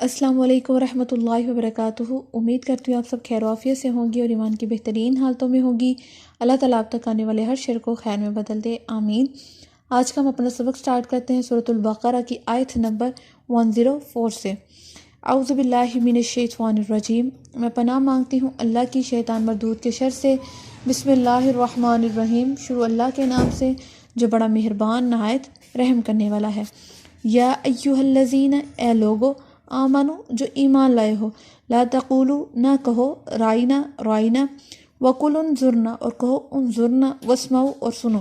السلام علیکم ورحمۃ اللہ وبرکاتہ۔ امید کرتی ہوں آپ سب خیر و عافیت سے ہوں گی اور ایمان کی بہترین حالتوں میں ہوگی۔ اللہ تعالیٰ آپ تک آنے والے ہر شر کو خیر میں بدل دے، آمین۔ آج کا ہم اپنا سبق سٹارٹ کرتے ہیں سورۃ البقرہ کی آیت نمبر 104 سے۔ اعوذ باللہ من الشیطان الرجیم، میں پناہ مانگتی ہوں اللہ کی شیطان مردود کے شر سے۔ بسم اللہ الرحمن الرحیم، شروع اللہ کے نام سے جو بڑا مہربان نہایت رحم کرنے والا ہے۔ یا ایھا الذین، اے لوگو، آمنو، جو ایمان لائے ہو، لا تقولو، نہ کہو، رائنا، رائنا، وقل انظرنا، اور کہو انظرنا، واسمعوا، اور سنو۔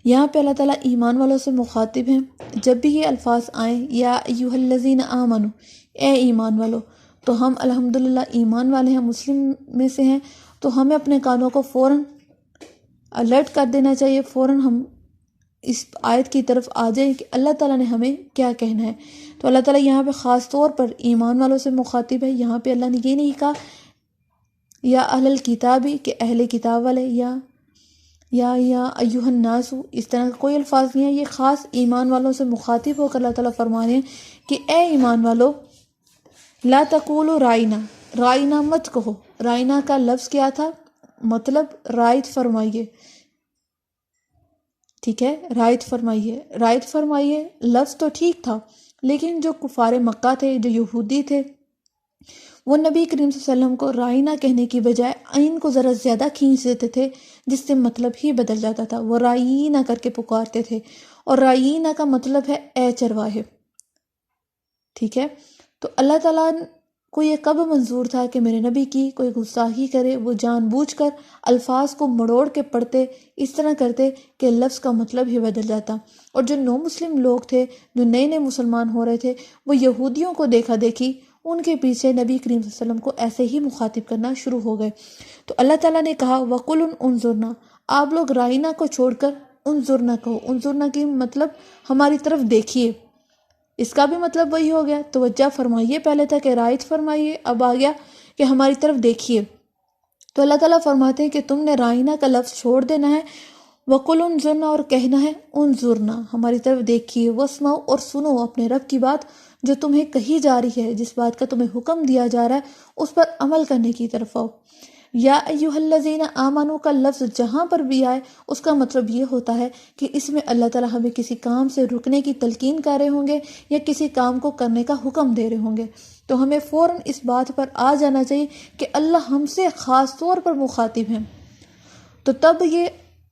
یہاں پہ اللہ تعالیٰ ایمان والوں سے مخاطب ہیں۔ جب بھی یہ الفاظ آئیں، یا ایھا الذین آمنو، اے ایمان والو، تو ہم الحمدللہ ایمان والے ہیں، مسلم میں سے ہیں، تو ہمیں اپنے کانوں کو فوراً الرٹ کر دینا چاہیے، فوراً ہم اس آیت کی طرف آ جائیں کہ اللہ تعالیٰ نے ہمیں کیا کہنا ہے۔ تو اللہ تعالیٰ یہاں پہ خاص طور پر ایمان والوں سے مخاطب ہے۔ یہاں پہ اللہ نے یہ نہیں کہا یا اہل الکتابی، کہ اہل کتاب والے، یا ایھا الناس، اس طرح کا کوئی الفاظ نہیں ہے۔ یہ خاص ایمان والوں سے مخاطب ہو کر اللہ تعالیٰ فرما رہے ہیں کہ اے ایمان والو، لا تقولوا رائنا، رائنا مت کہو۔ رائنا کا لفظ کیا تھا؟ مطلب رائت فرمائیے، ٹھیک ہے، رائت فرمائیے، رائت فرمائیے لفظ تو ٹھیک تھا، لیکن جو کفار مکہ تھے، جو یہودی تھے، وہ نبی کریم صلی اللہ علیہ وسلم کو رائنا کہنے کی بجائے عین کو ذرا زیادہ کھینچ دیتے تھے، جس سے مطلب ہی بدل جاتا تھا۔ وہ رائینا کر کے پکارتے تھے، اور رائینا کا مطلب ہے اے چرواہے، ٹھیک ہے۔ تو اللہ تعالیٰ کو یہ کب منظور تھا کہ میرے نبی کی کوئی گستاخی کرے؟ وہ جان بوجھ کر الفاظ کو مڑوڑ کے پڑھتے، اس طرح کرتے کہ لفظ کا مطلب ہی بدل جاتا۔ اور جو نو مسلم لوگ تھے، جو نئے نئے مسلمان ہو رہے تھے، وہ یہودیوں کو دیکھا دیکھی ان کے پیچھے نبی کریم صلی اللہ علیہ وسلم کو ایسے ہی مخاطب کرنا شروع ہو گئے۔ تو اللہ تعالیٰ نے کہا وَقُلْ انظُرْنَا، آپ لوگ رائنا کو چھوڑ کر انظرنا کہو۔ انظرنا کی مطلب ہماری طرف دیکھیے، اس کا بھی مطلب وہی ہو گیا۔ توجہ فرمائیے، پہلے تھا کہ رائت فرمائیے، اب آ گیا کہ ہماری طرف دیکھیے۔ تو اللہ تعالیٰ فرماتے ہیں کہ تم نے رائنا کا لفظ چھوڑ دینا ہے، وَقُلْ انظرنا، اور کہنا ہے انظرنا، ہماری طرف دیکھیے، واسمعوا، اور سنو اپنے رب کی بات جو تمہیں کہی جا رہی ہے، جس بات کا تمہیں حکم دیا جا رہا ہے اس پر عمل کرنے کی طرف آؤ۔ یا ایھا الذین آمنو کا لفظ جہاں پر بھی آئے اس کا مطلب یہ ہوتا ہے کہ اس میں اللہ تعالیٰ ہمیں کسی کام سے رکنے کی تلقین کر رہے ہوں گے یا کسی کام کو کرنے کا حکم دے رہے ہوں گے، تو ہمیں فوراً اس بات پر آ جانا چاہیے کہ اللہ ہم سے خاص طور پر مخاطب ہیں۔ تو تب یہ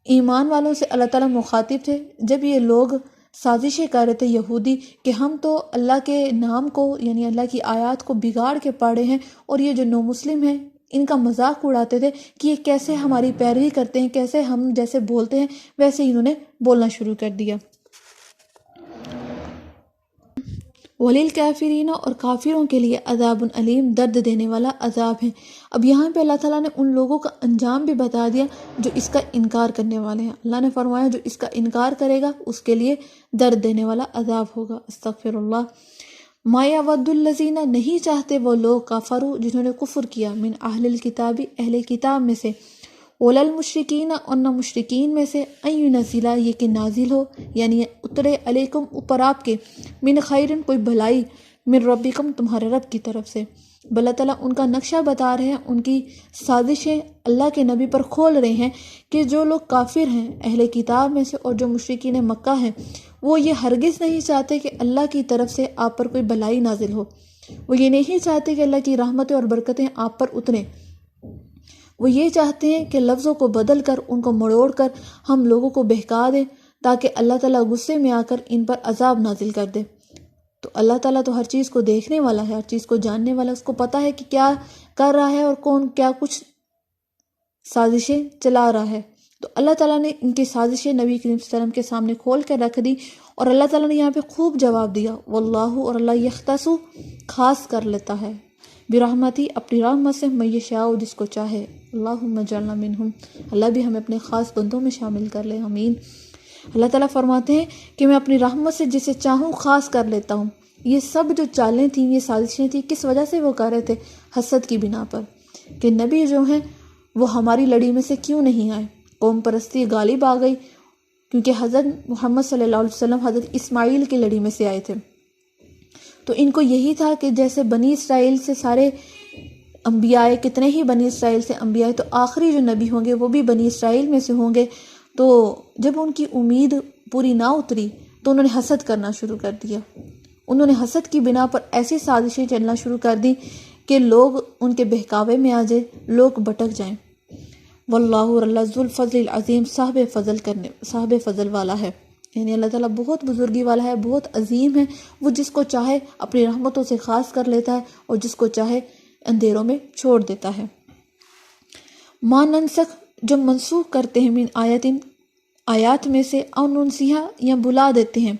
ایمان والوں سے اللہ تعالیٰ مخاطب تھے جب یہ لوگ سازشیں کر رہے تھے، یہودی، کہ ہم تو اللہ کے نام کو، یعنی اللہ کی آیات کو بگاڑ کے پڑھے ہیں، اور یہ جو نو مسلم ہیں ان کا مذاق اڑاتے تھے کہ یہ کیسے ہماری پیروی کرتے ہیں، کیسے ہم جیسے بولتے ہیں ویسے انہوں نے بولنا شروع کر دیا۔ وَلِلْكَافِرِينَ، اور کافروں کے لیے عذاب علیم، درد دینے والا عذاب ہے۔ اب یہاں پہ اللہ تعالیٰ نے ان لوگوں کا انجام بھی بتا دیا جو اس کا انکار کرنے والے ہیں۔ اللہ نے فرمایا جو اس کا انکار کرے گا اس کے لیے درد دینے والا عذاب ہوگا۔ استغفر اللہ۔ مَا يَوَدُّ الَّذِينَ، نہیں چاہتے وہ لوگ، کفروا، جنہوں نے کفر کیا، من اہل الکتاب، اہل کتاب میں سے، وَلَا الْمُشْرِكِينَ، اور نہ مشرکین میں سے، أَن يُنَزِّلَ، یہ کہ نازل ہو، یعنی اترے، علیکم، اوپر آپ کے، من خیرن، کوئی بھلائی، من ربکم، تمہارے رب کی طرف سے۔ اللہ تعالیٰ ان کا نقشہ بتا رہے ہیں، ان کی سازشیں اللہ کے نبی پر کھول رہے ہیں کہ جو لوگ کافر ہیں اہل کتاب میں سے اور جو مشرکین مکہ ہیں، وہ یہ ہرگز نہیں چاہتے کہ اللہ کی طرف سے آپ پر کوئی بھلائی نازل ہو، وہ یہ نہیں چاہتے کہ اللہ کی رحمتیں اور برکتیں آپ پر اتریں، وہ یہ چاہتے ہیں کہ لفظوں کو بدل کر، ان کو مڑوڑ کر ہم لوگوں کو بہکا دیں تاکہ اللہ تعالیٰ غصے میں آ کر ان پر عذاب نازل کر دے۔ تو اللہ تعالیٰ تو ہر چیز کو دیکھنے والا ہے، ہر چیز کو جاننے والا ہے، اس کو پتہ ہے کہ کیا کر رہا ہے اور کون کیا کچھ سازشیں چلا رہا ہے۔ تو اللہ تعالیٰ نے ان کی سازشیں نبی کریم صلی اللہ علیہ وسلم کے سامنے کھول کر رکھ دی، اور اللہ تعالیٰ نے یہاں پہ خوب جواب دیا، واللہ، اور اللہ یختص، خاص کر لیتا ہے، برحمتی، اپنی رحمت سے، من یشاء، جس کو چاہے، اللہم اجعلنا منہم، اللہ بھی ہمیں اپنے خاص بندوں میں شامل کر لے، آمین۔ اللہ تعالیٰ فرماتے ہیں کہ میں اپنی رحمت سے جسے چاہوں خاص کر لیتا ہوں۔ یہ سب جو چالیں تھیں، یہ سازشیں تھیں، کس وجہ سے وہ کر رہے تھے؟ حسد کی بنا پر، کہ نبی جو ہیں وہ ہماری لڑی میں سے کیوں نہیں آئے۔ قوم پرستی غالب آ گئی، کیونکہ حضرت محمد صلی اللہ علیہ وسلم حضرت اسماعیل کی لڑی میں سے آئے تھے، تو ان کو یہی تھا کہ جیسے بنی اسرائیل سے سارے انبیاء، کتنے ہی بنی اسرائیل سے انبیاء، تو آخری جو نبی ہوں گے وہ بھی بنی اسرائیل میں سے ہوں گے۔ تو جب ان کی امید پوری نہ اتری تو انہوں نے حسد کرنا شروع کر دیا۔ انہوں نے حسد کی بنا پر ایسی سازشیں چلنا شروع کر دی کہ لوگ ان کے بہکاوے میں آ جائیں، لوگ بھٹک جائیں۔ واللہ، اور اللہ ذو الفضل العظیم، صاحب فضل والا ہے، یعنی اللہ تعالیٰ بہت بزرگی والا ہے، بہت عظیم ہے۔ وہ جس کو چاہے اپنی رحمتوں سے خاص کر لیتا ہے اور جس کو چاہے اندھیروں میں چھوڑ دیتا ہے۔ ما ننسخ، جو منسوخ کرتے ہیں، من آیات میں سے، او ننسیہا، یا بلا دیتے ہیں،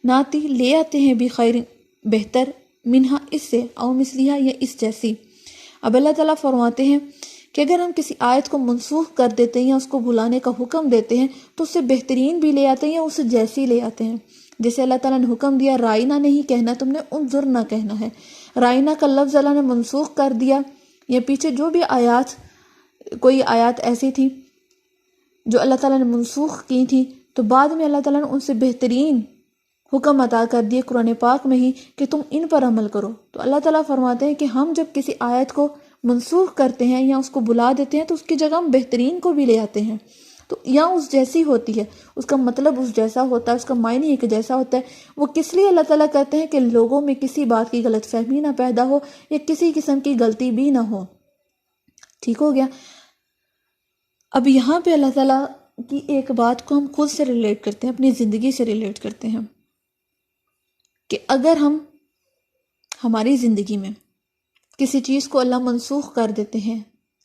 ناتی لے آتے ہیں، بخیر، بہتر، منہا، اس سے، او مثلیہا، یا اس جیسی۔ اب اللہ تعالیٰ فرماتے ہیں کہ اگر ہم کسی آیت کو منسوخ کر دیتے ہیں یا اس کو بھلانے کا حکم دیتے ہیں تو اس سے بہترین بھی لے آتے ہیں یا اس سے جیسی لے آتے ہیں۔ جیسے اللہ تعالیٰ نے حکم دیا رائنا نہیں کہنا، تم نے انظر نہ کہنا ہے۔ رائنا کا لفظ اللہ نے منسوخ کر دیا، یا پیچھے جو بھی کوئی آیات ایسی تھی جو اللہ تعالیٰ نے منسوخ کی تھی، تو بعد میں اللہ تعالیٰ نے ان سے بہترین حکم عطا کر دیے قرآن پاک میں ہی کہ تم ان پر عمل کرو۔ تو اللہ تعالیٰ فرماتے ہیں کہ ہم جب کسی آیت کو منسوخ کرتے ہیں یا اس کو بلا دیتے ہیں تو اس کی جگہ ہم بہترین کو بھی لے آتے ہیں۔ تو یا اس جیسی ہوتی ہے، اس کا مطلب اس جیسا ہوتا ہے، اس کا معنی ایک جیسا ہوتا ہے۔ وہ کس لیے اللہ تعالیٰ کرتے ہیں کہ لوگوں میں کسی بات کی غلط فہمی نہ پیدا ہو یا کسی قسم کی غلطی بھی نہ ہو۔ ٹھیک ہو گیا؟ اب یہاں پہ اللہ تعالیٰ کی ایک بات کو ہم خود سے ریلیٹ کرتے ہیں، اپنی زندگی سے ریلیٹ کرتے ہیں کہ اگر ہماری زندگی میں کسی چیز کو اللہ منسوخ کر دیتے ہیں،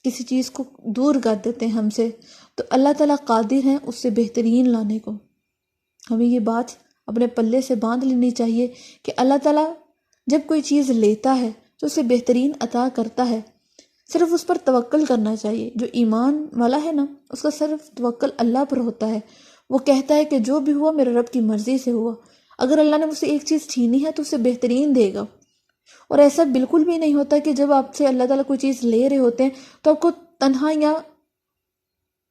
کسی چیز کو دور کر دیتے ہیں ہم سے، تو اللہ تعالیٰ قادر ہیں اس سے بہترین لانے کو۔ ہمیں یہ بات اپنے پلے سے باندھ لینی چاہیے کہ اللہ تعالیٰ جب کوئی چیز لیتا ہے تو اسے بہترین عطا کرتا ہے، صرف اس پر توکل کرنا چاہیے۔ جو ایمان والا ہے نا، اس کا صرف توکل اللہ پر ہوتا ہے۔ وہ کہتا ہے کہ جو بھی ہوا میرے رب کی مرضی سے ہوا، اگر اللہ نے مجھ سے ایک چیز چھینی ہے تو اسے بہترین دے گا۔ اور ایسا بالکل بھی نہیں ہوتا کہ جب آپ سے اللہ تعالیٰ کوئی چیز لے رہے ہوتے ہیں تو آپ کو تنہا یا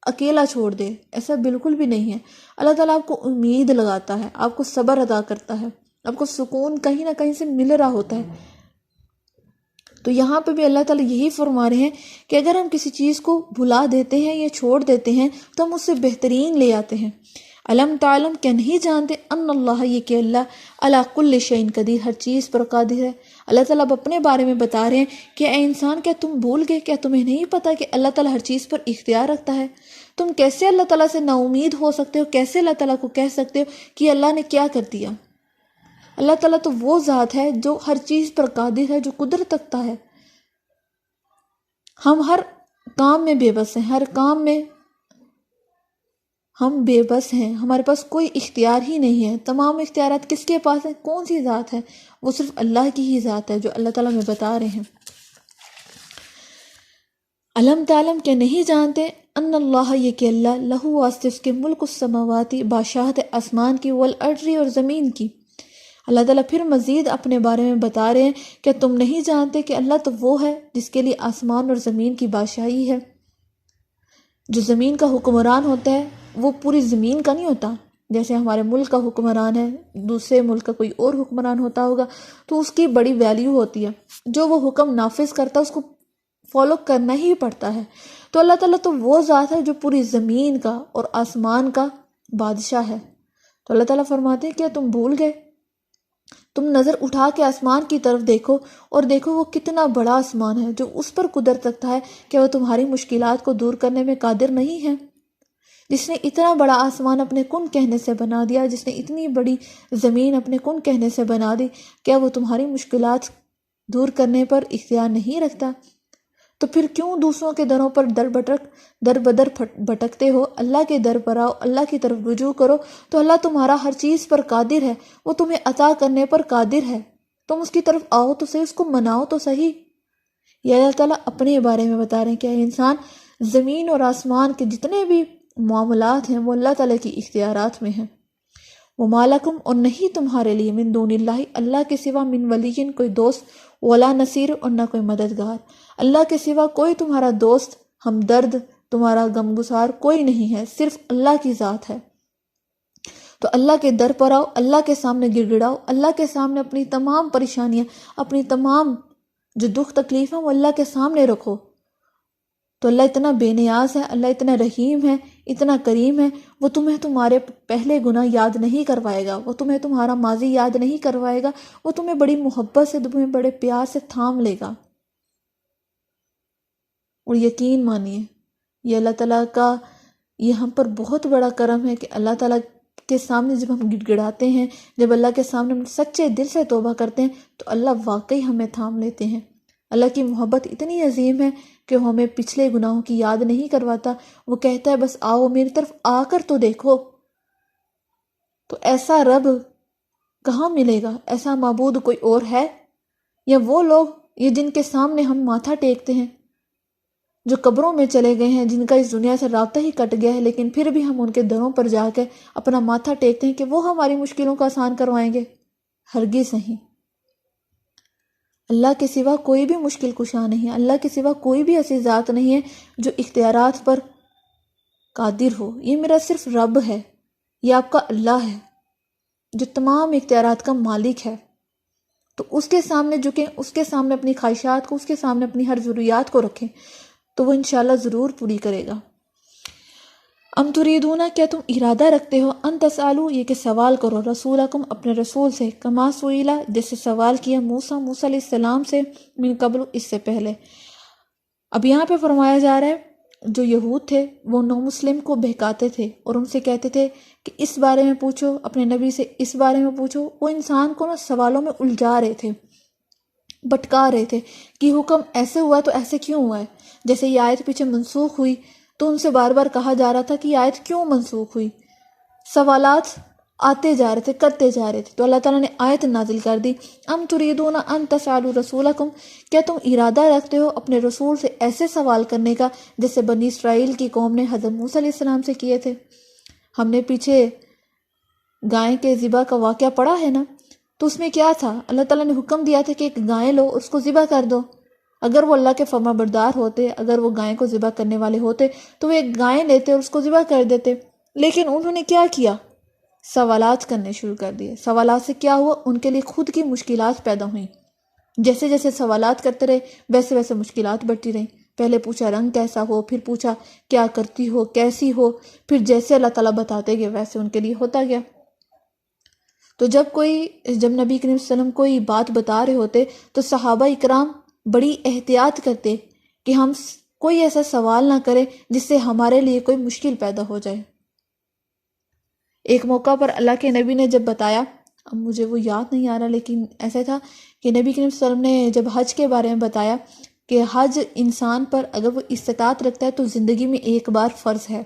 اکیلا چھوڑ دے، ایسا بالکل بھی نہیں ہے۔ اللہ تعالیٰ آپ کو امید لگاتا ہے، آپ کو صبر عطا کرتا ہے، آپ کو سکون کہیں نہ کہیں سے مل رہا ہوتا ہے۔ تو یہاں پہ بھی اللہ تعالیٰ یہی فرما رہے ہیں کہ اگر ہم کسی چیز کو بھلا دیتے ہیں یا چھوڑ دیتے ہیں تو ہم اس سے بہترین لے آتے ہیں۔ علم تعلم، کیا نہیں جانتے، ان اللہ، یہ کہ اللہ علی کل شیء قدیر، ہر چیز پر قادر ہے۔ اللہ تعالیٰ اب اپنے بارے میں بتا رہے ہیں کہ اے انسان، کیا تم بھول گئے، کیا تمہیں نہیں پتا کہ اللہ تعالیٰ ہر چیز پر اختیار رکھتا ہے؟ تم کیسے اللہ تعالیٰ سے نا امید ہو سکتے ہو؟ کیسے اللہ تعالیٰ کو کہہ سکتے ہو کہ اللہ نے کیا کر دیا؟ اللہ تعالیٰ تو وہ ذات ہے جو ہر چیز پر قادر ہے، جو قدرت رکھتا ہے۔ ہم ہر کام میں بے بس ہیں، ہر کام میں ہم بے بس ہیں، ہمارے پاس کوئی اختیار ہی نہیں ہے۔ تمام اختیارات کس کے پاس ہیں؟ کون سی ذات ہے؟ وہ صرف اللہ کی ہی ذات ہے، جو اللہ تعالیٰ میں بتا رہے ہیں۔ علم تعلم، کہ نہیں جانتے، ان اللہ، یہ کہ اللہ، لہو، واسطے اس کے، ملک السماواتی، بادشاہت آسمان کی، والارض، اور زمین کی۔ اللہ تعالیٰ پھر مزید اپنے بارے میں بتا رہے ہیں کہ تم نہیں جانتے کہ اللہ تو وہ ہے جس کے لیے آسمان اور زمین کی بادشاہی ہے۔ جو زمین کا حکمران ہوتا ہے وہ پوری زمین کا نہیں ہوتا، جیسے ہمارے ملک کا حکمران ہے، دوسرے ملک کا کوئی اور حکمران ہوتا ہوگا تو اس کی بڑی ویلیو ہوتی ہے، جو وہ حکم نافذ کرتا ہے اس کو فالو کرنا ہی پڑتا ہے۔ تو اللہ تعالیٰ تو وہ ذات ہے جو پوری زمین کا اور آسمان کا بادشاہ ہے۔ تو اللہ تعالیٰ فرماتے ہیں کیا تم بھول گئے؟ تم نظر اٹھا کے آسمان کی طرف دیکھو اور دیکھو وہ کتنا بڑا آسمان ہے، جو اس پر قدرت رکھتا ہے کہ وہ تمہاری مشکلات کو دور کرنے میں قادر نہیں ہے۔ جس نے اتنا بڑا آسمان اپنے کن کہنے سے بنا دیا، جس نے اتنی بڑی زمین اپنے کن کہنے سے بنا دی، کیا وہ تمہاری مشکلات دور کرنے پر اختیار نہیں رکھتا؟ تو پھر کیوں دوسروں کے دروں پر در بدر بھٹکتے ہو؟ اللہ کے در پر آؤ، اللہ کی طرف رجوع کرو، تو اللہ تمہارا ہر چیز پر قادر ہے، وہ تمہیں عطا کرنے پر قادر ہے۔ تم اس کی طرف آؤ تو صحیح، اس کو مناؤ تو صحیح۔ یہ اللہ تعالیٰ اپنے بارے میں بتا رہے ہیں کہ اے انسان، زمین اور آسمان کے جتنے بھی معاملات ہیں وہ اللہ تعالیٰ کی اختیارات میں ہیں۔ وَمَا لَكُمْ، اور نہیں تمہارے لیے، من دون اللہ، اللہ کے سوا، من ولی، کوئی دوست، ولا نصیر، اور نہ کوئی مددگار۔ اللہ کے سوا کوئی تمہارا دوست، ہمدرد، تمہارا غمگسار کوئی نہیں ہے، صرف اللہ کی ذات ہے۔ تو اللہ کے در پر آؤ، اللہ کے سامنے گڑ گڑاؤ، اللہ کے سامنے اپنی تمام پریشانیاں، اپنی تمام جو دکھ تکلیف ہیں وہ اللہ کے سامنے رکھو، تو اللہ اتنا بے نیاز ہے، اللہ اتنا رحیم ہے، اتنا کریم ہے، وہ تمہیں تمہارے پہلے گناہ یاد نہیں کروائے گا، وہ تمہیں تمہارا ماضی یاد نہیں کروائے گا، وہ تمہیں بڑی محبت سے، تمہیں بڑے پیار سے تھام لے گا۔ اور یقین مانیے یہ اللہ تعالیٰ کا یہ ہم پر بہت بڑا کرم ہے کہ اللہ تعالیٰ کے سامنے جب ہم گڑ گڑاتے ہیں، جب اللہ کے سامنے ہم سچے دل سے توبہ کرتے ہیں تو اللہ واقعی ہمیں تھام لیتے ہیں۔ اللہ کی محبت اتنی عظیم ہے کہ وہ ہمیں پچھلے گناہوں کی یاد نہیں کرواتا، وہ کہتا ہے بس آؤ میری طرف آ کر تو دیکھو۔ تو ایسا رب کہاں ملے گا؟ ایسا معبود کوئی اور ہے؟ یا وہ لوگ یہ جن کے سامنے ہم ماتھا ٹیکتے ہیں، جو قبروں میں چلے گئے ہیں، جن کا اس دنیا سے رابطہ ہی کٹ گیا ہے، لیکن پھر بھی ہم ان کے دروں پر جا کے اپنا ماتھا ٹیکتے ہیں کہ وہ ہماری مشکلوں کو آسان کروائیں گے؟ ہرگز نہیں۔ اللہ کے سوا کوئی بھی مشکل کشا نہیں ہے، اللہ کے سوا کوئی بھی ایسی ذات نہیں ہے جو اختیارات پر قادر ہو۔ یہ میرا صرف رب ہے، یہ آپ کا اللہ ہے جو تمام اختیارات کا مالک ہے۔ تو اس کے سامنے جھکیں، اس کے سامنے اپنی خواہشات کو، اس کے سامنے اپنی ہر ضروریات کو رکھیں تو وہ انشاءاللہ ضرور پوری کرے گا۔ ام تریدون، کیا تم ارادہ رکھتے ہو، ان تسالو، یہ کہ سوال کرو، رسولکم، اپنے رسول سے، کما سئیلا، جیسے سوال کیا موسیٰ علیہ السلام سے، من قبل، اس سے پہلے۔ اب یہاں پہ فرمایا جا رہا ہے جو یہود تھے وہ نو مسلم کو بہکاتے تھے اور ان سے کہتے تھے کہ اس بارے میں پوچھو، اپنے نبی سے اس بارے میں پوچھو۔ وہ انسان کو نا سوالوں میں الجھا رہے تھے، بھٹکا رہے تھے کہ حکم ایسے ہوا تو ایسے کیوں ہوا ہے۔ جیسے یہ آیت پیچھے منسوخ ہوئی تو ان سے بار بار کہا جا رہا تھا کہ یہ آیت کیوں منسوخ ہوئی، سوالات آتے جا رہے تھے، کرتے جا رہے تھے، تو اللہ تعالیٰ نے آیت نازل کر دی، ام تریدون ان تسالوا رسولکم، کیا تم ارادہ رکھتے ہو اپنے رسول سے ایسے سوال کرنے کا جیسے بنی اسرائیل کی قوم نے حضرت موسیٰ علیہ السلام سے کیے تھے۔ ہم نے پیچھے گائے کے ذبح کا واقعہ پڑھا ہے نا، تو اس میں کیا تھا، اللہ تعالیٰ نے حکم دیا تھا کہ ایک گائے لو، اس کو ذبح کر دو۔ اگر وہ اللہ کے فرما بردار ہوتے، اگر وہ گائے کو ذبح کرنے والے ہوتے تو وہ ایک گائے لیتے اور اس کو ذبح کر دیتے، لیکن انہوں نے کیا کیا، سوالات کرنے شروع کر دیے۔ سوالات سے کیا ہوا، ان کے لیے خود کی مشکلات پیدا ہوئیں۔ جیسے جیسے سوالات کرتے رہے ویسے ویسے مشکلات بڑھتی رہیں۔ پہلے پوچھا رنگ کیسا ہو، پھر پوچھا کیا کرتی ہو، کیسی ہو، پھر جیسے اللہ تعالیٰ بتاتے گئے ویسے ان کے لیے ہوتا گیا۔ تو جب نبی کریم صلی اللہ علیہ وسلم کوئی بات بتا رہے ہوتے تو صحابہ اکرام بڑی احتیاط کرتے کہ ہم کوئی ایسا سوال نہ کرے جس سے ہمارے لیے کوئی مشکل پیدا ہو جائے۔ ایک موقع پر اللہ کے نبی نے جب بتایا، اب مجھے وہ یاد نہیں آ رہا، لیکن ایسا تھا کہ نبی کریم صلی اللہ علیہ وسلم نے جب حج کے بارے میں بتایا کہ حج انسان پر اگر وہ استطاعت رکھتا ہے تو زندگی میں ایک بار فرض ہے،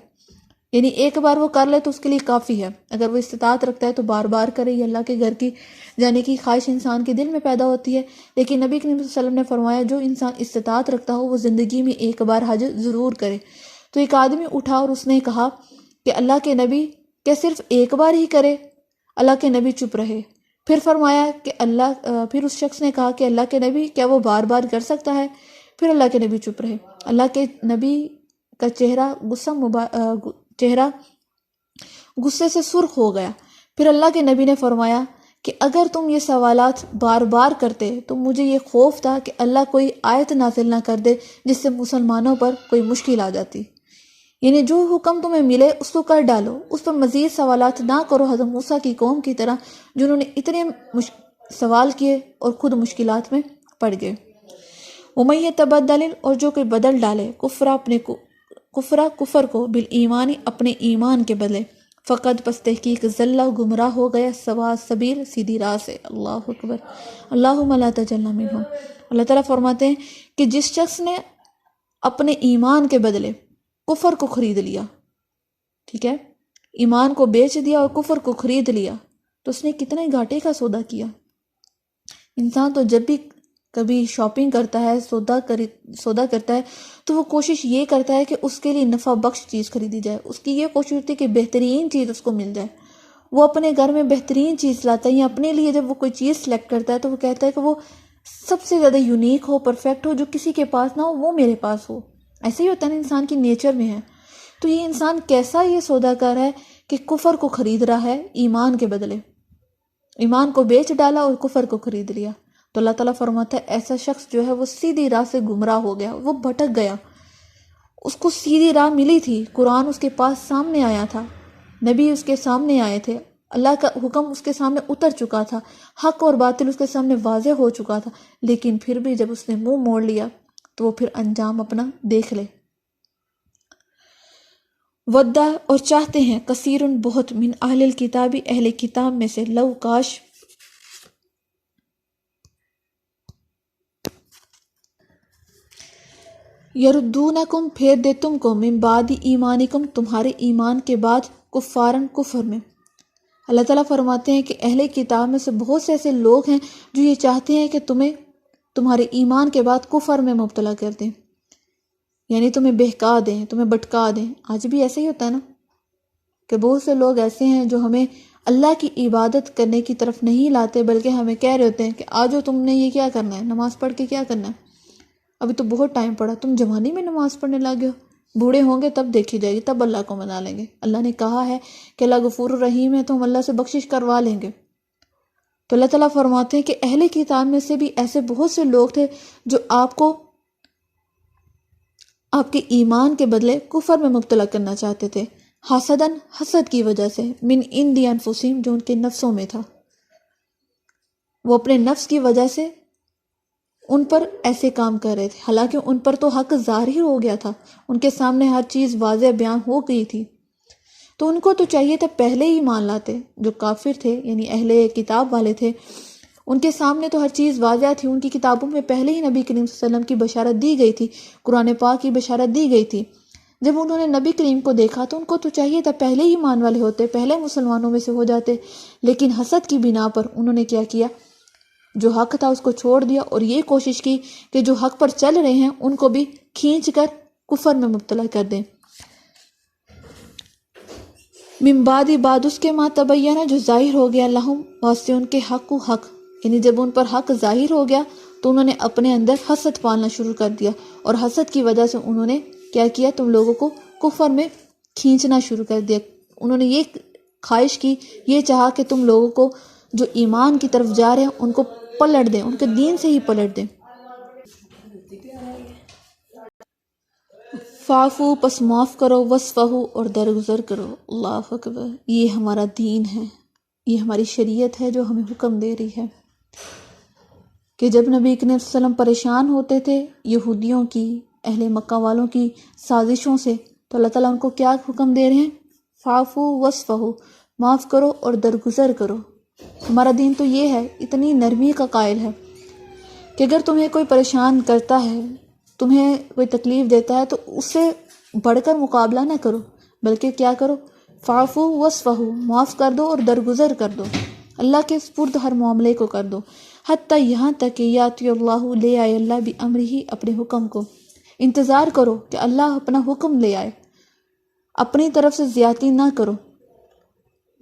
یعنی ایک بار وہ کر لے تو اس کے لیے کافی ہے، اگر وہ استطاعت رکھتا ہے تو بار بار کرے، یہ اللہ کے گھر کی جانے کی خواہش انسان کے دل میں پیدا ہوتی ہے۔ لیکن نبی کریم صلی اللہ علیہ وسلم نے فرمایا جو انسان استطاعت رکھتا ہو وہ زندگی میں ایک بار حج ضرور کرے۔ تو ایک آدمی اٹھا اور اس نے کہا کہ اللہ کے نبی کیا صرف ایک بار ہی کرے؟ اللہ کے نبی چپ رہے۔ پھر فرمایا کہ پھر اس شخص نے کہا کہ اللہ کے نبی کیا وہ بار بار کر سکتا ہے؟ پھر اللہ کے نبی چپ رہے۔ اللہ کے نبی کا چہرہ غصے سے سرخ ہو گیا۔ پھر اللہ کے نبی نے فرمایا کہ اگر تم یہ سوالات بار بار کرتے تو مجھے یہ خوف تھا کہ اللہ کوئی آیت نازل نہ کر دے جس سے مسلمانوں پر کوئی مشکل آ جاتی، یعنی جو حکم تمہیں ملے اس کو کر ڈالو، اس پر مزید سوالات نہ کرو، حضرت موسیٰ کی قوم کی طرح جنہوں نے اتنے سوال کیے اور خود مشکلات میں پڑ گئے۔ وَمَن يَتَبَدَّلِ، اور جو کوئی بدل ڈالے، کفر کو بالایمان، اپنے ایمان کے بدلے، فقط پس تحقیق ضل، گمراہ ہو گیا، سوا سبیل، سیدھی راہ سے۔ اللہ اکبر، اللہم لا تجعلنا منہم۔ اللہ تعالیٰ فرماتے ہیں کہ جس شخص نے اپنے ایمان کے بدلے کفر کو خرید لیا، ٹھیک ہے، ایمان کو بیچ دیا اور کفر کو خرید لیا، تو اس نے کتنے گھاٹے کا سودا کیا۔ انسان تو جب بھی کبھی شاپنگ کرتا ہے، سودا کرتا ہے تو وہ کوشش یہ کرتا ہے کہ اس کے لیے نفع بخش چیز خریدی جائے، اس کی یہ کوشش ہوتی ہے کہ بہترین چیز اس کو مل جائے۔ وہ اپنے گھر میں بہترین چیز لاتا ہے، یا اپنے لیے جب وہ کوئی چیز سلیکٹ کرتا ہے تو وہ کہتا ہے کہ وہ سب سے زیادہ یونیک ہو، پرفیکٹ ہو، جو کسی کے پاس نہ ہو وہ میرے پاس ہو۔ ایسے ہی ہوتا ہے نا، انسان کی نیچر میں ہے۔ تو یہ انسان کیسا یہ سودا کر ہے کہ کفر کو خرید رہا ہے ایمان کے بدلے، ایمان کو بیچ ڈالا اور کفر کو خرید لیا۔ تو اللہ تعالیٰ فرماتا ہے ایسا شخص جو ہے وہ سیدھی راہ سے گمراہ ہو گیا، وہ بھٹک گیا۔ اس کو سیدھی راہ ملی تھی، قرآن اس کے پاس سامنے آیا تھا، نبی اس کے سامنے آئے تھے، اللہ کا حکم اس کے سامنے اتر چکا تھا، حق اور باطل اس کے سامنے واضح ہو چکا تھا، لیکن پھر بھی جب اس نے منہ موڑ لیا تو وہ پھر انجام اپنا دیکھ لے۔ ودّا اور چاہتے ہیں، کثیر بہت، من اہل الکتابی اہل کتاب میں سے، لو کاش، یردونکم پھیر دے تم کو، من بعد ایمانکم تمہارے ایمان کے بعد، کفارن کفر میں۔ اللہ تعالیٰ فرماتے ہیں کہ اہل کتاب میں سے بہت سے ایسے لوگ ہیں جو یہ چاہتے ہیں کہ تمہیں تمہارے ایمان کے بعد کفر میں مبتلا کر دیں، یعنی تمہیں بہکا دیں، تمہیں بھٹکا دیں۔ آج بھی ایسے ہی ہوتا ہے نا کہ بہت سے لوگ ایسے ہیں جو ہمیں اللہ کی عبادت کرنے کی طرف نہیں لاتے، بلکہ ہمیں کہہ رہے ہوتے ہیں کہ آجو تم نے یہ کیا کرنا ہے، نماز پڑھ کے کیا کرنا ہے، ابھی تو بہت ٹائم پڑا، تم جوانی میں نماز پڑھنے لگے ہو، بوڑھے ہوں گے تب دیکھی جائے گی، تب اللہ کو منا لیں گے۔ اللہ نے کہا ہے کہ اللہ غفور الرحیم ہے، تو ہم اللہ سے بخشش کروا لیں گے۔ تو اللہ تعالیٰ فرماتے ہیں کہ اہل کتاب میں سے بھی ایسے بہت سے لوگ تھے جو آپ کو آپ کے ایمان کے بدلے کفر میں مبتلا کرنا چاہتے تھے، حسدن حسد کی وجہ سے، من عندی انفسہم جو ان کے نفسوں میں تھا، وہ اپنے نفس کی وجہ سے ان پر ایسے کام کر رہے تھے، حالانکہ ان پر تو حق ظاہر ہو گیا تھا، ان کے سامنے ہر چیز واضح بیان ہو گئی تھی، تو ان کو تو چاہیے تھا پہلے ہی مان لاتے۔ جو کافر تھے یعنی اہل کتاب والے تھے، ان کے سامنے تو ہر چیز واضح تھی، ان کی کتابوں میں پہلے ہی نبی کریم صلی اللہ علیہ وسلم کی بشارت دی گئی تھی، قرآن پاک کی بشارت دی گئی تھی۔ جب انہوں نے نبی کریم کو دیکھا تو ان کو تو چاہیے تھا پہلے ہی ایمان والے ہوتے، پہلے مسلمانوں میں سے ہو جاتے، لیکن حسد کی بنا پر انہوں نے کیا کیا، جو حق تھا اس کو چھوڑ دیا، اور یہ کوشش کی کہ جو حق پر چل رہے ہیں ان کو بھی کھینچ کر کفر میں مبتلا کر دیں۔ من بعد بعد اس کے ما تبینہ جو ظاہر ہو گیا، لہم واسطے ان کے حق و حق، یعنی جب ان پر حق ظاہر ہو گیا تو انہوں نے اپنے اندر حسد پالنا شروع کر دیا، اور حسد کی وجہ سے انہوں نے کیا کیا، تم لوگوں کو کفر میں کھینچنا شروع کر دیا۔ انہوں نے یہ خواہش کی، یہ چاہا کہ تم لوگوں کو جو ایمان کی طرف جا رہے ہیں ان کو پلٹ دیں، ان کے دین سے ہی پلٹ دیں۔ فاعفو پس معاف کرو، وصفحو اور درگزر کرو، اللہ اکبر، یہ ہمارا دین ہے، یہ ہماری شریعت ہے جو ہمیں حکم دے رہی ہے کہ جب نبی کریم صلی اللہ علیہ وسلم پریشان ہوتے تھے یہودیوں کی، اہل مکہ والوں کی سازشوں سے، تو اللہ تعالیٰ ان کو کیا حکم دے رہے ہیں، فاعفو وصفحو، معاف کرو اور درگزر کرو۔ ہمارا دین تو یہ ہے، اتنی نرمی کا قائل ہے کہ اگر تمہیں کوئی پریشان کرتا ہے، تمہیں کوئی تکلیف دیتا ہے، تو اس سے بڑھ کر مقابلہ نہ کرو، بلکہ کیا کرو، فاعفو وصفحو، معاف کر دو اور درگزر کر دو، اللہ کے سپرد ہر معاملے کو کر دو، حتیٰ یہاں تک کہ یاتی اللہ، لے آئے اللہ بامرہ، اپنے حکم کو۔ انتظار کرو کہ اللہ اپنا حکم لے آئے، اپنی طرف سے زیادتی نہ کرو،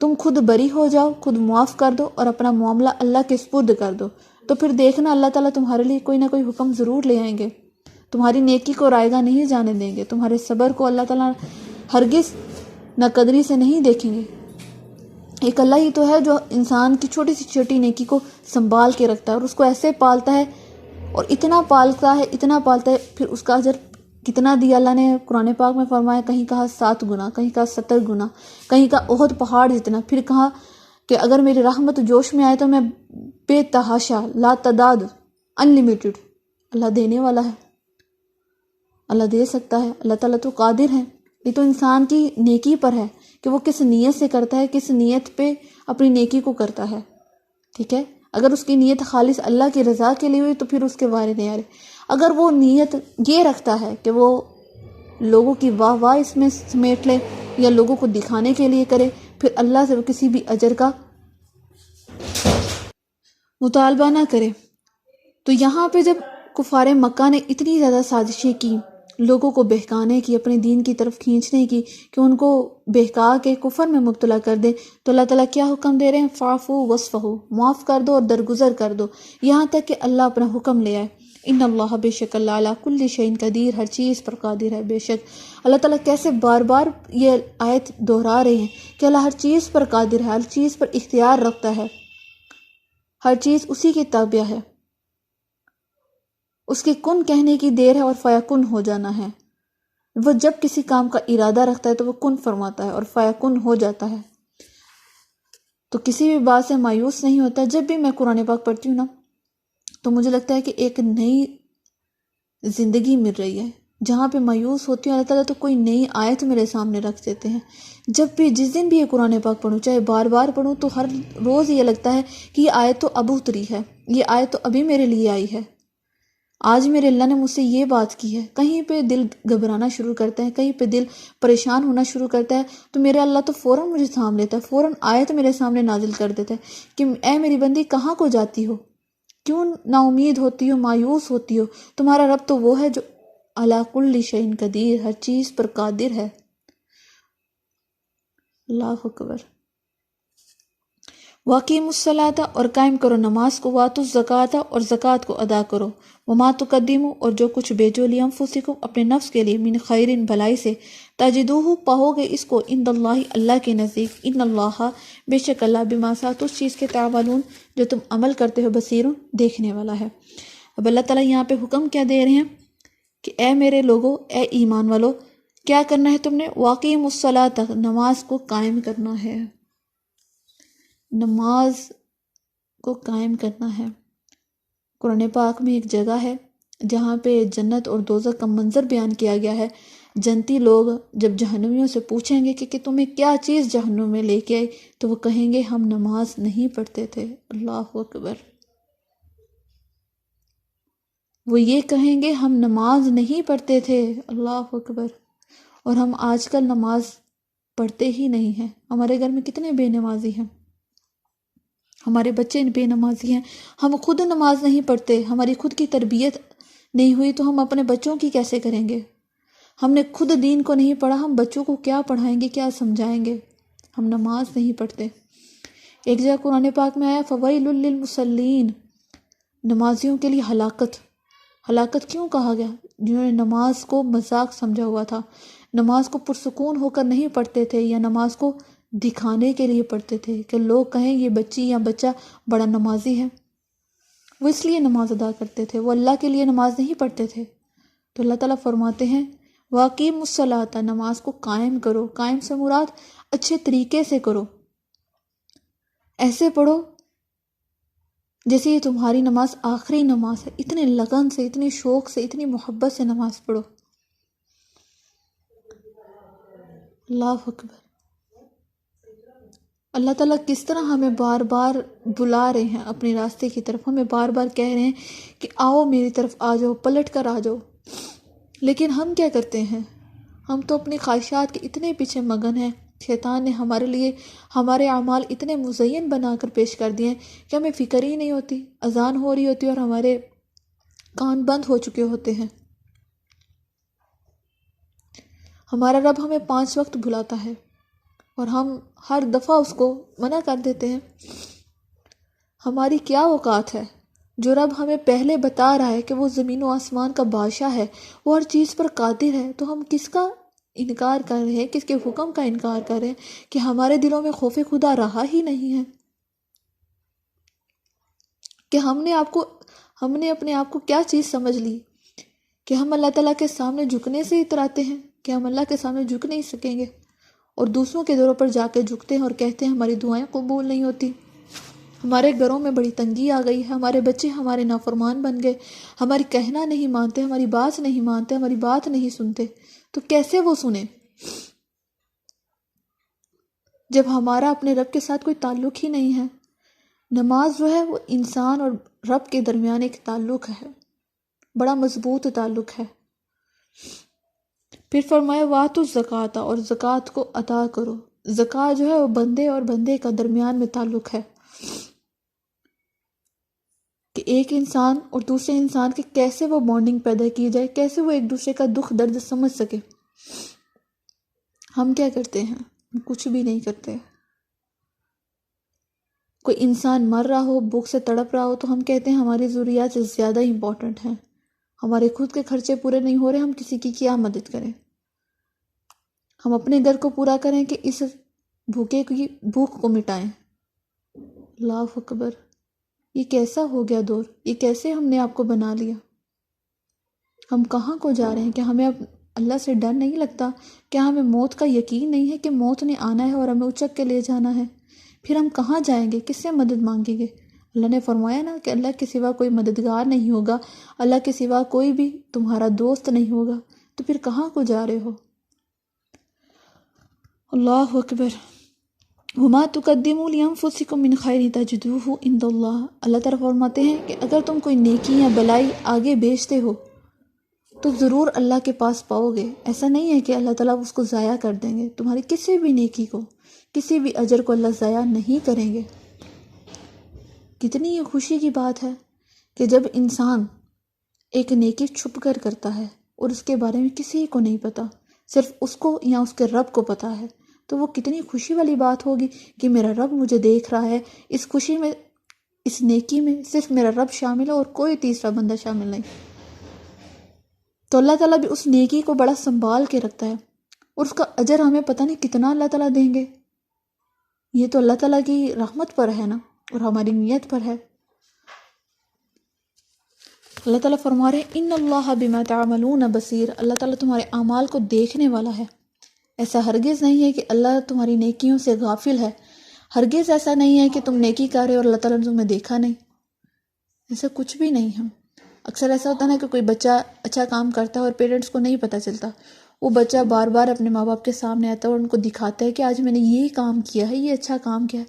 تم خود بری ہو جاؤ، خود معاف کر دو اور اپنا معاملہ اللہ کے سپرد کر دو، تو پھر دیکھنا اللہ تعالیٰ تمہارے لیے کوئی نہ کوئی حکم ضرور لے آئیں گے، تمہاری نیکی کو رائیگاں نہیں جانے دیں گے، تمہارے صبر کو اللہ تعالیٰ ہرگز ناقدری سے نہیں دیکھیں گے۔ ایک اللہ ہی تو ہے جو انسان کی چھوٹی سی چھوٹی نیکی کو سنبھال کے رکھتا ہے، اور اس کو ایسے پالتا ہے، اور اتنا پالتا ہے، پھر اس کا اجر کتنا دیا اللہ نے قرآن پاک میں فرمایا، کہیں کہا 7 گنا، کہیں کہا 70 گنا، کہیں کہا احد پہاڑ جتنا، پھر کہا کہ اگر میری رحمت جوش میں آئے تو میں بے تحاشا، لا تعداد، انلیمیٹڈ۔ اللہ دینے والا ہے، اللہ دے سکتا ہے، اللہ تعالیٰ تو قادر ہے، یہ تو انسان کی نیکی پر ہے کہ وہ کس نیت سے کرتا ہے، کس نیت پہ اپنی نیکی کو کرتا ہے، ٹھیک ہے۔ اگر اس کی نیت خالص اللہ کی رضا کے لیے ہوئی تو پھر اس کے وارے نہیں آ رہے، اگر وہ نیت یہ رکھتا ہے کہ وہ لوگوں کی واہ واہ اس میں سمیٹ لے یا لوگوں کو دکھانے کے لیے کرے، پھر اللہ سے وہ کسی بھی اجر کا مطالبہ نہ کرے۔ تو یہاں پہ جب کفار مکہ نے اتنی زیادہ سازشیں کی، لوگوں کو بہکانے کی، اپنے دین کی طرف کھینچنے کی، کہ ان کو بہکا کے کفر میں مبتلا کر دے، تو اللہ تعالیٰ کیا حکم دے رہے ہیں، فاعفو وصفحو، معاف کر دو اور درگزر کر دو، یہاں تک کہ اللہ اپنا حکم لے آئے۔ ان اللہ بے شک اللہ علی کل شیء قدیر، ہر چیز پر قادر ہے۔ بے شک اللہ تعالیٰ کیسے بار بار یہ آیت دہرا رہے ہیں کہ اللہ ہر چیز پر قادر ہے، ہر چیز پر اختیار رکھتا ہے، ہر چیز اسی کی تابع ہے، اس کے کن کہنے کی دیر ہے اور فیکن ہو جانا ہے۔ وہ جب کسی کام کا ارادہ رکھتا ہے تو وہ کن فرماتا ہے اور فیکن ہو جاتا ہے۔ تو کسی بھی بات سے مایوس نہیں ہوتا۔ جب بھی میں قرآن پاک پڑھتی ہوں نا تو مجھے لگتا ہے کہ ایک نئی زندگی مل رہی ہے۔ جہاں پہ مایوس ہوتی ہوں اللہ تعالیٰ تو کوئی نئی آیت میرے سامنے رکھ دیتے ہیں۔ جب بھی جس دن بھی یہ قرآن پاک پڑھوں، چاہے بار بار پڑھوں، تو ہر روز یہ لگتا ہے کہ یہ آیت تو اب اتری ہے، یہ آیت تو ابھی میرے لیے آئی ہے، آج میرے اللہ نے مجھ سے یہ بات کی ہے۔ کہیں پہ دل گھبرانا شروع کرتا ہے، کہیں پہ دل پریشان ہونا شروع کرتا ہے، تو میرے اللہ تو فوراً مجھے تھام لیتا ہے، فوراً آیت میرے سامنے نازل کر دیتا ہے کہ اے میری بندی کہاں کو جاتی ہو، کیوں نا امید ہوتی ہو، مایوس ہوتی ہو؟ تمہارا رب تو وہ ہے جو علی کل شیء قدیر، ہر چیز پر قادر ہے۔ اللہ اکبر۔ واقیم الصلاۃ، اور قائم کرو نماز کو، واتو الزکوٰۃ، اور زکوٰۃ کو ادا کرو، وما تقدموا، اور جو کچھ بھیجو لانفسکم، اپنے نفس کے لیے، من خیر، بھلائی سے، تجدوہ، پاؤ گے اس کو، عند اللہ، اللہ کے نزدیک، ان اللہ، بے شک اللہ، بما سات، اس چیز کے تعملون، جو تم عمل کرتے ہو، بصیر، دیکھنے والا ہے۔ اب اللہ تعالیٰ یہاں پہ حکم کیا دے رہے ہیں کہ اے میرے لوگوں، اے ایمان والو، کیا کرنا ہے تم نے؟ واقیم الصلاۃ، نماز کو قائم کرنا ہے، نماز کو قائم کرنا ہے۔ قرآن پاک میں ایک جگہ ہے جہاں پہ جنت اور دوزخ کا منظر بیان کیا گیا ہے۔ جنتی لوگ جب جہنمیوں سے پوچھیں گے کہ تمہیں کیا چیز جہنم میں لے کے آئی، تو وہ کہیں گے ہم نماز نہیں پڑھتے تھے۔ اللہ اکبر۔ وہ یہ کہیں گے ہم نماز نہیں پڑھتے تھے۔ اللہ اکبر۔ اور ہم آج کل نماز پڑھتے ہی نہیں ہیں۔ ہمارے گھر میں کتنے بے نمازی ہیں، ہمارے بچے بے نمازی ہیں، ہم خود نماز نہیں پڑھتے، ہماری خود کی تربیت نہیں ہوئی تو ہم اپنے بچوں کی کیسے کریں گے؟ ہم نے خود دین کو نہیں پڑھا، ہم بچوں کو کیا پڑھائیں گے، کیا سمجھائیں گے؟ ہم نماز نہیں پڑھتے۔ ایک جگہ قرآن پاک میں آیا فویل للمصلین، نمازیوں کے لیے ہلاکت۔ ہلاکت کیوں کہا گیا؟ جنہوں نے نماز کو مذاق سمجھا ہوا تھا، نماز کو پرسکون ہو کر نہیں پڑھتے تھے، یا نماز کو دکھانے کے لیے پڑھتے تھے کہ لوگ کہیں یہ بچی یا بچہ بڑا نمازی ہے۔ وہ اس لیے نماز ادا کرتے تھے، وہ اللہ کے لیے نماز نہیں پڑھتے تھے۔ تو اللہ تعالیٰ فرماتے ہیں واقیم الصلاۃ، نماز کو قائم کرو۔ قائم سے مراد اچھے طریقے سے کرو، ایسے پڑھو جیسے یہ تمہاری نماز آخری نماز ہے، اتنے لگن سے، اتنی شوق سے، اتنی محبت سے نماز پڑھو۔ اللہ اکبر۔ اللہ تعالیٰ کس طرح ہمیں بار بار بلا رہے ہیں اپنے راستے کی طرف، ہمیں بار بار کہہ رہے ہیں کہ آؤ میری طرف آ جاؤ، پلٹ کر آ جاؤ۔ لیکن ہم کیا کرتے ہیں؟ ہم تو اپنی خواہشات کے اتنے پیچھے مگن ہیں، شیطان نے ہمارے لیے ہمارے اعمال اتنے مزین بنا کر پیش کر دیے ہیں کہ ہمیں فکر ہی نہیں ہوتی۔ اذان ہو رہی ہوتی ہے اور ہمارے کان بند ہو چکے ہوتے ہیں۔ ہمارا رب ہمیں 5 وقت بلاتا ہے اور ہم ہر دفعہ اس کو منع کر دیتے ہیں۔ ہماری کیا اوقات ہے؟ جو رب ہمیں پہلے بتا رہا ہے کہ وہ زمین و آسمان کا بادشاہ ہے، وہ ہر چیز پر قادر ہے، تو ہم کس کا انکار کر رہے ہیں، کس کے حکم کا انکار کر رہے ہیں کہ ہمارے دلوں میں خوف خدا رہا ہی نہیں ہے؟ کہ ہم نے اپنے آپ کو کیا چیز سمجھ لی کہ ہم اللہ تعالیٰ کے سامنے جھکنے سے اتراتے ہیں کہ ہم اللہ کے سامنے جھک نہیں سکیں گے، اور دوسروں کے دروں پر جا کے جھکتے ہیں اور کہتے ہیں ہماری دعائیں قبول نہیں ہوتی، ہمارے گھروں میں بڑی تنگی آ گئی ہے، ہمارے بچے ہمارے نافرمان بن گئے، ہماری کہنا نہیں مانتے، ہماری بات نہیں مانتے، ہماری بات نہیں سنتے۔ تو کیسے وہ سنیں جب ہمارا اپنے رب کے ساتھ کوئی تعلق ہی نہیں ہے؟ نماز جو ہے وہ انسان اور رب کے درمیان ایک تعلق ہے، بڑا مضبوط تعلق ہے۔ پھر فرمایا واتو الزکوٰۃ، اور زکوٰۃ کو ادا کرو۔ زکوٰۃ جو ہے وہ بندے اور بندے کا درمیان میں تعلق ہے کہ ایک انسان اور دوسرے انسان کے کیسے وہ بانڈنگ پیدا کی جائے، کیسے وہ ایک دوسرے کا دکھ درد سمجھ سکے۔ ہم کیا کرتے ہیں؟ ہم کچھ بھی نہیں کرتے۔ کوئی انسان مر رہا ہو، بھوک سے تڑپ رہا ہو، تو ہم کہتے ہیں ہماری ضروریات سے زیادہ امپورٹنٹ ہیں، ہمارے خود کے خرچے پورے نہیں ہو رہے، ہم کسی کی کیا مدد کریں؟ ہم اپنے گھر کو پورا کریں کہ اس بھوکے کی بھوک کو مٹائیں؟ اللہ اکبر! یہ کیسا ہو گیا دور؟ یہ کیسے ہم نے آپ کو بنا لیا؟ ہم کہاں کو جا رہے ہیں؟ کہ ہمیں اب اللہ سے ڈر نہیں لگتا؟ کیا ہمیں موت کا یقین نہیں ہے کہ موت نے آنا ہے اور ہمیں اچک کے لے جانا ہے؟ پھر ہم کہاں جائیں گے؟ کس سے مدد مانگیں گے؟ اللہ نے فرمایا نا کہ اللہ کے سوا کوئی مددگار نہیں ہوگا، اللہ کے سوا کوئی بھی تمہارا دوست نہیں ہوگا، تو پھر کہاں کو جا رہے ہو؟ اللہ اکبر! وما تقدموا لانفسکم من خیر تجدوہ عند اللہ، اللہ تعالیٰ فرماتے ہیں کہ اگر تم کوئی نیکی یا بلائی آگے بیچتے ہو تو ضرور اللہ کے پاس پاؤ گے۔ ایسا نہیں ہے کہ اللہ تعالیٰ اس کو ضائع کر دیں گے، تمہاری کسی بھی نیکی کو، کسی بھی اجر کو اللہ ضائع نہیں کریں گے۔ کتنی یہ خوشی کی بات ہے کہ جب انسان ایک نیکی چھپ کر کرتا ہے اور اس کے بارے میں کسی کو نہیں پتا، صرف اس کو یا اس کے رب کو پتا ہے، تو وہ کتنی خوشی والی بات ہوگی کہ میرا رب مجھے دیکھ رہا ہے۔ اس خوشی میں، اس نیکی میں صرف میرا رب شامل ہے اور کوئی تیسرا بندہ شامل نہیں۔ تو اللہ تعالیٰ بھی اس نیکی کو بڑا سنبھال کے رکھتا ہے، اور اس کا اجر ہمیں پتہ نہیں کتنا اللہ تعالیٰ دیں گے۔ یہ تو اللہ تعالیٰ کی رحمت پر ہے نا، اور ہماری نیت پر ہے۔ اللہ تعالیٰ فرما رہے ہیں ان اللہ بما تعملون بصیر، اللہ تعالیٰ تمہارے اعمال کو دیکھنے والا ہے۔ ایسا ہرگز نہیں ہے کہ اللہ تمہاری نیکیوں سے غافل ہے، ہرگز ایسا نہیں ہے کہ تم نیکی کر رہے اور اللہ تعالیٰ نے تمہیں دیکھا نہیں، ایسا کچھ بھی نہیں ہے۔ اکثر ایسا ہوتا ہے نا کہ کوئی بچہ اچھا کام کرتا ہے اور پیرنٹس کو نہیں پتہ چلتا، وہ بچہ بار بار اپنے ماں باپ کے سامنے آتا ہے اور ان کو دکھاتا ہے کہ آج میں نے یہ کام کیا ہے، یہ اچھا کام کیا ہے،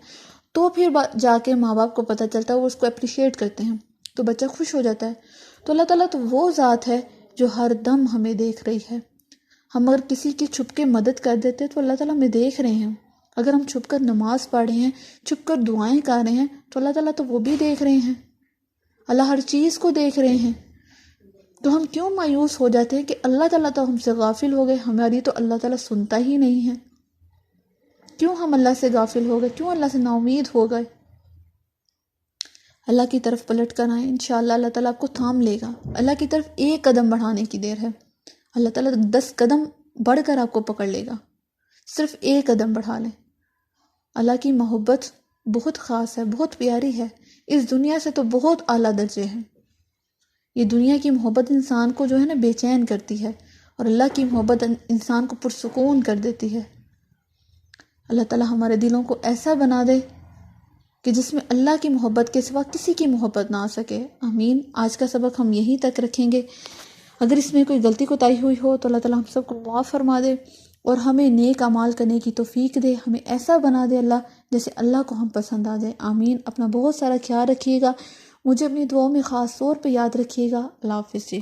تو پھر جا کے ماں باپ کو پتہ چلتا ہے، وہ اس کو اپریشیٹ کرتے ہیں، تو بچہ خوش ہو جاتا ہے۔ تو اللہ تعالیٰ تو وہ ذات ہے جو ہر دم ہمیں دیکھ رہی ہے۔ ہم اگر کسی کی چھپ کے مدد کر دیتے تو اللہ تعالیٰ ہمیں دیکھ رہے ہیں۔ اگر ہم چھپ کر نماز پڑھ رہے ہیں، چھپ کر دعائیں کر رہے ہیں، تو اللہ تعالیٰ تو وہ بھی دیکھ رہے ہیں۔ اللہ ہر چیز کو دیکھ رہے ہیں۔ تو ہم کیوں مایوس ہو جاتے ہیں کہ اللہ تعالیٰ تو ہم سے غافل ہو گئے، ہماری تو اللہ تعالیٰ سنتا ہی نہیں ہے؟ کیوں ہم اللہ سے غافل ہو گئے؟ کیوں اللہ سے نا امید ہو گئے؟ اللہ کی طرف پلٹ کر آئیں، انشاءاللہ اللہ تعالیٰ آپ کو تھام لے گا۔ اللہ کی طرف ایک قدم بڑھانے کی دیر ہے، اللہ تعالیٰ 10 قدم بڑھ کر آپ کو پکڑ لے گا، صرف ایک قدم بڑھا لیں۔ اللہ کی محبت بہت خاص ہے، بہت پیاری ہے، اس دنیا سے تو بہت اعلیٰ درجے ہے۔ یہ دنیا کی محبت انسان کو جو ہے نا بے چین کرتی ہے، اور اللہ کی محبت انسان کو پرسکون کر دیتی ہے۔ اللہ تعالیٰ ہمارے دلوں کو ایسا بنا دے کہ جس میں اللہ کی محبت کے سوا کسی کی محبت نہ آ سکے۔ آمین۔ آج کا سبق ہم یہیں تک رکھیں گے۔ اگر اس میں کوئی غلطی کوتاہی ہوئی ہو تو اللہ تعالیٰ ہم سب کو معاف فرما دے، اور ہمیں نیک اعمال کرنے کی توفیق دے، ہمیں ایسا بنا دے اللہ جیسے اللہ کو ہم پسند آ جائے۔ آمین۔ اپنا بہت سارا خیال رکھیے گا، مجھے اپنی دعاؤں میں خاص طور پہ یاد رکھیے گا۔ اللہ حافظ جی۔